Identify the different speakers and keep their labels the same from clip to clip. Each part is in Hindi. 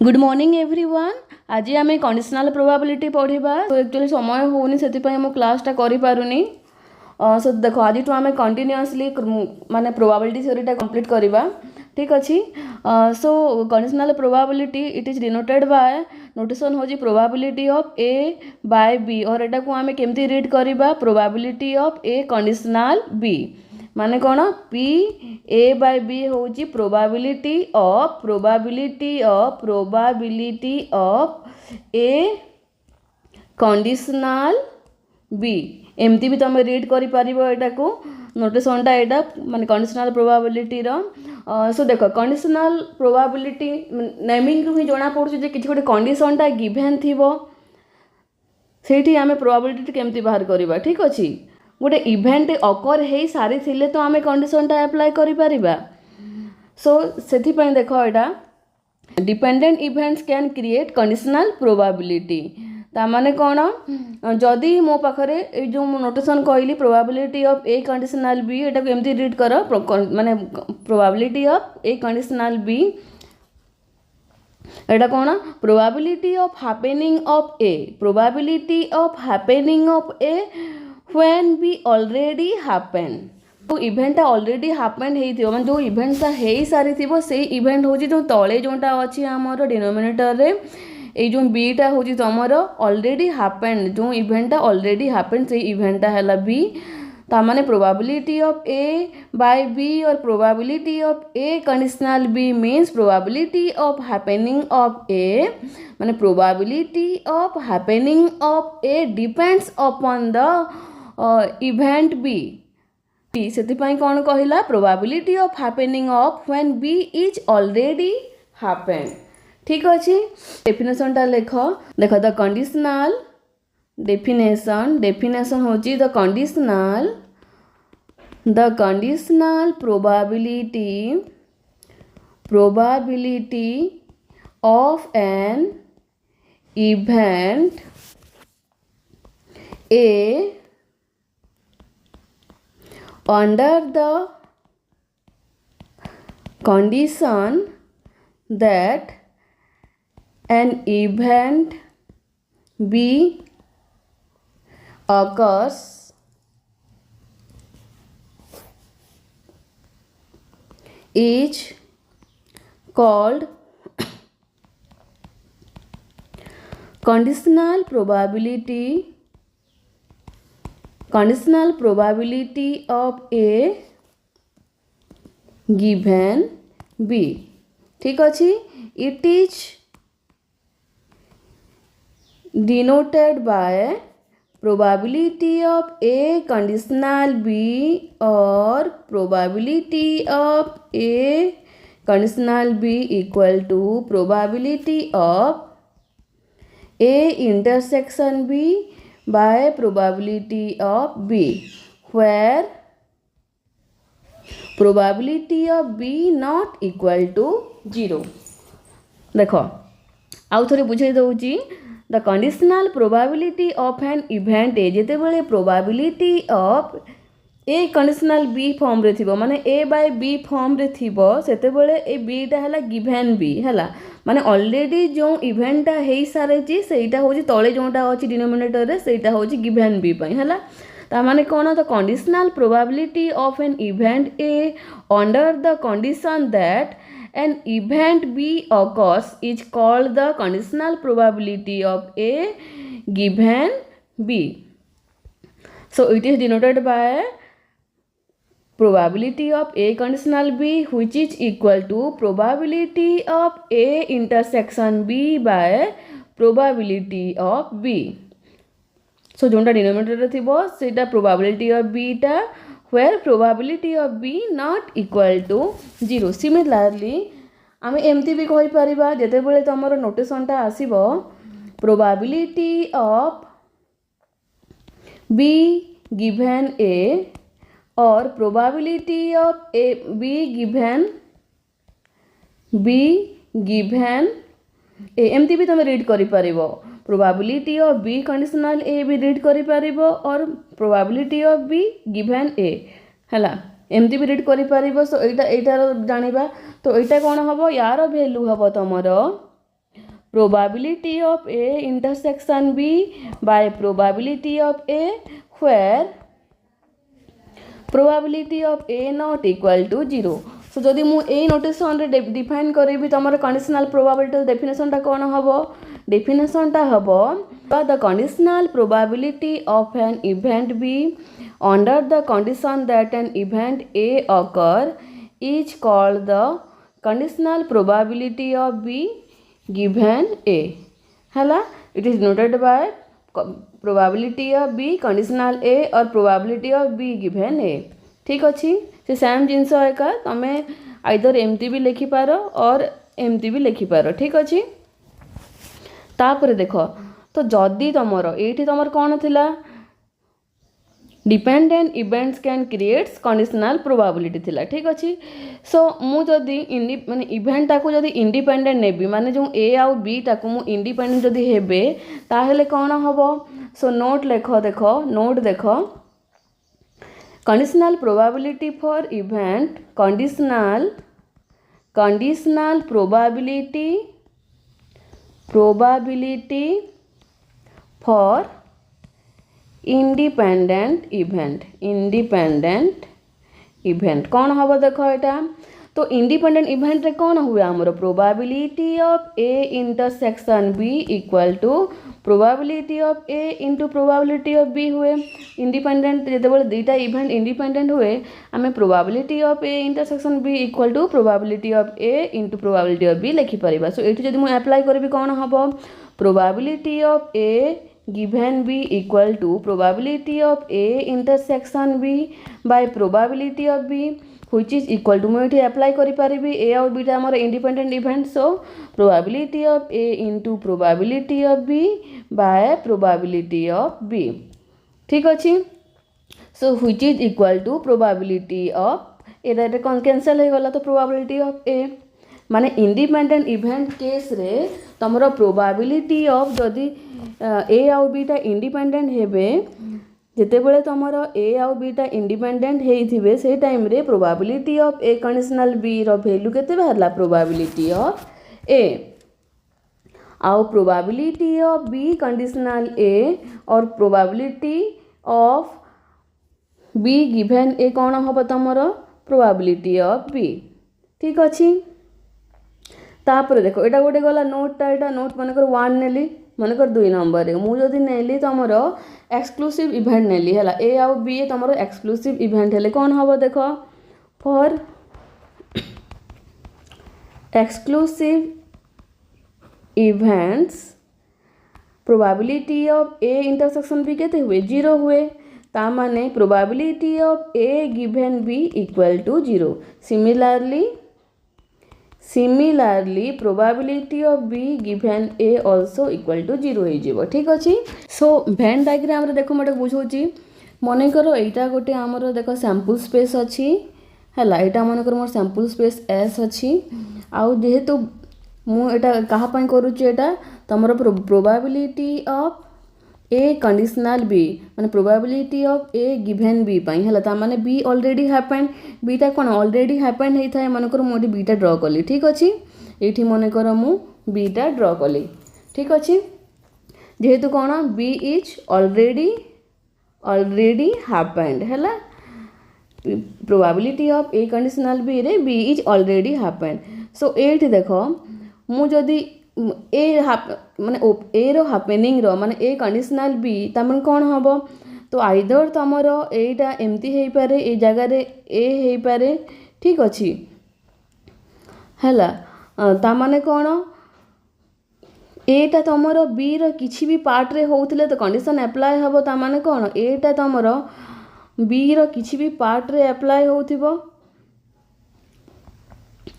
Speaker 1: Good morning everyone. आज आम कंडीशनल प्रोबेबिलिटी पढ़ा। तो एक्चुअली समय होनी से मो क्लासटा करूनी। सो देख आज आम कंटिन्यूअसली माने प्रोबेबिलिटी थ्योरीटा कंप्लीट करवा। ठीक अच्छे। So conditional probability it is denoted by notation हो probability of A by B और एटा को आम केमती रीड करवा probability of A conditional B माने कौन पी ए बाय बी हूँ probability of A conditional B एमती भी तुम रीड कर को नोटेशनटा यहाँ माने कंडीशनल प्रोबेबिलिटी सो देख कंडीशनल प्रोबेबिलिटी नेमिंग ही जना पड़े कि गोटे कंडीशनटा गिवन थी से आम प्रोबेबिलिटी केमती बाहर करवा। ठीक अच्छे। गोटे इवेंट अकर हो सारी थिले तो आम कंडीशनटा अप्लाई करिपरिबा। सो सेथिपई देख यहाँ dependent events can create conditional probability तामाने कौन जदि मो पाखे जो नोटेशन कहली probability of A conditional B एटा को एमती रीड कर माने probability of A conditional B एटा कौन probability of happening of A when we already happen तो इवेंटा ऑलरेडी हैपन हो जो इवेंटा हो सारी थी से इवेंट हूँ जो तले जोटा अच्छी आमर डिनोमिनेटर रे ये जो बीटा हूँ तुमर ऑलरेडी हैपन जो इवेंटा ऑलरेडी हैपन से इवेंटा है बी तामाने probability of A by B और probability of A conditional B means probability of happening of A माने probability of happening of A depends upon the event B से कौन कहला probability of happening of when B is already happen. ठीक अच्छे। डेफिनेशनटा लेख देख द कंडीशनल डेफिनेशन हो the conditional probability of an event A under the condition that an event B occurs is called conditional probability of a given B। ठीक अच्छे। it is denoted by probability of a conditional B or probability of a conditional B equal to probability of A intersection B by probability of B where probability of B not equal to 0। देख आउ थे बुझे दूची the conditional probability of an event A जिते बड़े probability of A conditional B form रे थिबो माने ए बाय बी फॉर्म रे थिबो सेते बड़े ए बीटा हैला गिवन बी हैला माने ऑलरेडी जो इवेंटा हो सारी सेटा हूँ तले जोटा अच्छी डिनोमिनेटर रे सेटा हूँ गिवन बी हैला तामाने कौन the conditional probability of an event A under the condition that an event B occurs is called the conditional probability of a given B। So it is denoted by probability of A conditional B which is equal to probability of A intersection B by probability of B। So जोटा डिनोमिनेटर थी सेटा probability of B टा where probability of B not equal to 0। Similarly आम एमती भी कहि परिबा जेते बेले तमरो नोटेशनटा आसीबो probability of B given A और probability of A B given A एमती भी तुम रीड करि परिबो प्रोबेबिलिटी ऑफ बी कंडीशनल ए भी रीड करि परिबो और प्रोबेबिलिटी ऑफ बी गिवन ए हैला एमती भी रीड करि परिबो। सो एटा जानिबा तो एटा कोन हबो यार वैल्यू हबो तमरो probability of A intersection B by probability of A, where probability of A not equal to 0. So जदि मु ए नोटेशन रे डिफाइन करेबी तमर कंडीशनल प्रोबेबिलिटी डेफिनेशन टा कोन हबो डेफिनेशन टा हबो the conditional probability of an event B under the condition that an event A occur is called the conditional probability of B given A हला it is noted by probability of B conditional A और probability of B given A ठीक अच्छी से सेम जिनस एका तमे आइदर एमती भी लिखिपार और एमती भी लिखिपार ठीक अच्छी तापर देख तो जदि तुमर ये तुमर कौन थिला dependent events can creates conditional probability थिला ठीक अच्छी सो मु जदि माने इवेंट टाको जदि इंडिपेंडेंट नेबी माने जो ए आउ बी टाको मु इंडिपेंडेंट जदि हेबे ताहेले कौन हबो सो नोट लेख देख नोट देख conditional probability for event conditional probability for independent event कौन हम देख यहाँ तो इंडिपेंडेंट इवेंट रे कौन हुए आमर probability of A intersection B equal to probability of A into probability of B हुए इंडिपेंडेंट जो दुईटा इवेंट इंडिपेंडेंट हुए आम probability of A intersection B equal to probability of A into probability of B लिखिपर सो ये जब मुझे अप्लाई करी कौन हम probability of A given b equal to probability of a intersection b by probability of b which is equal to मुझे अप्लाई करी पारिबी a और b टा हमर independent event so probability of a into probability of b by probability of b ठीक अच्छी सो which is equal to probability of A cancel हो गला तो probability of a माने इंडिपेंडेंट इवेंट केस रे तमरो प्रोबेबिलिटी ऑफ जदि ए आउ बी टा इंडिपेंडेंट हेबे जेते बेले तमरो ए आउ बी टा इंडिपेंडेंट हेइथिबे से टाइम रे probability of A conditional B रो वैल्यू केते बाहरला प्रोबेबिलिटी ऑफ ए आउ probability of B conditional A और probability of B given A कौन हम तमरो प्रोबेबिलिटी ऑफ बी ठीक अच्छी तापर देखो यहाँ गोटे गला नोटा यहाँ नोट मनकर 1 नेली मनकर 2 नंबर रे मुझे नेली तुमर एक्सक्लूसिव इवेंट नेली है ए आउ बी तुम एक्सक्लूसिव इवेंट हेले कौन हम देख for exclusive events probability of A intersection B केते हुए 0 हुए ता माने probability of A given B equal to 0 Similarly, probability of B given A also equal to 0 हो ठीक अच्छी सो वेन डायग्राम रे देखो मैं बुझाऊँ मन कर यहाँ गोटे आमर देख सैंपल स्पेस अच्छी है यहाँ मनकर मोर सैंपल स्पेस एस अच्छी आउ जेहेतु मुझे कहाँ करुँचा तुम probability of A conditional B माने probability of A given B पाई है ताने बी ऑलरेडी हैपेंड बीटा कौन ऑलरेडी हैपेंड होता है मनकर मुझे बीटा ड्र कली ठीक अच्छी ये मनकर मु बीटा ड्र कली ठीक अच्छी जेहेतु कौन बी इज ऑलरेडी हैपेंड है probability of A conditional B रे B is already happened so ये देख मुझे ए माने ए रो हैपनिंग रो माने ए कंडीशनल बी तमन कौन हम तो आइदर तुमर एटा एमती हो पारे ए जगह रे ए हो पारे ठीक अच्छी हैला ता माने कौन एटा तुमर बी रो किछि भी पार्ट रे होउथिले तो कंडीशन अप्लाई हबो ता माने कौन एटा तुमर बी रो किछि भी पार्ट रे अप्लाई होउथिबो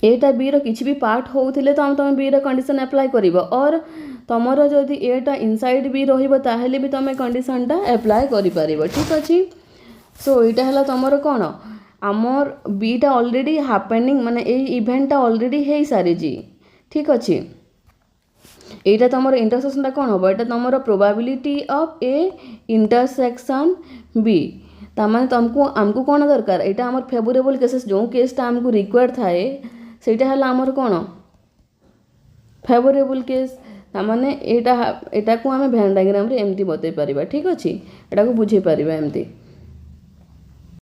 Speaker 1: एटा बी रो किछि भी पार्ट होउथिले तो तुम बी रो कंडीशन अप्लाई करिवो और तुमर जदि एटा इनसाइड बी रहिबो ताहेले भी तुम कंडीशन टा अप्लाई करि परिबो ठीक अछि सो एटा हला तुमर कोन आमर बी टा ऑलरेडी हैपनिंग माने ए इवेंट टा ऑलरेडी हेई सारी जी ठीक अछि एटा तुमर इंटरसेक्शन टा कोन होबो एटा तुमर probability of A intersection B तामाने तुमको हमको कौन दरकार एटा हमर फेवरेबल केसेस जो केसटा हमको रिक्वायर्ड थाए सेटा हला हमर कोन फेवरेबल केस तामाने एटा को आम भेन डायग्राम रे एमती बतई पारिबा। ठीक अछि, एटा को बुझे पारिबा एमती।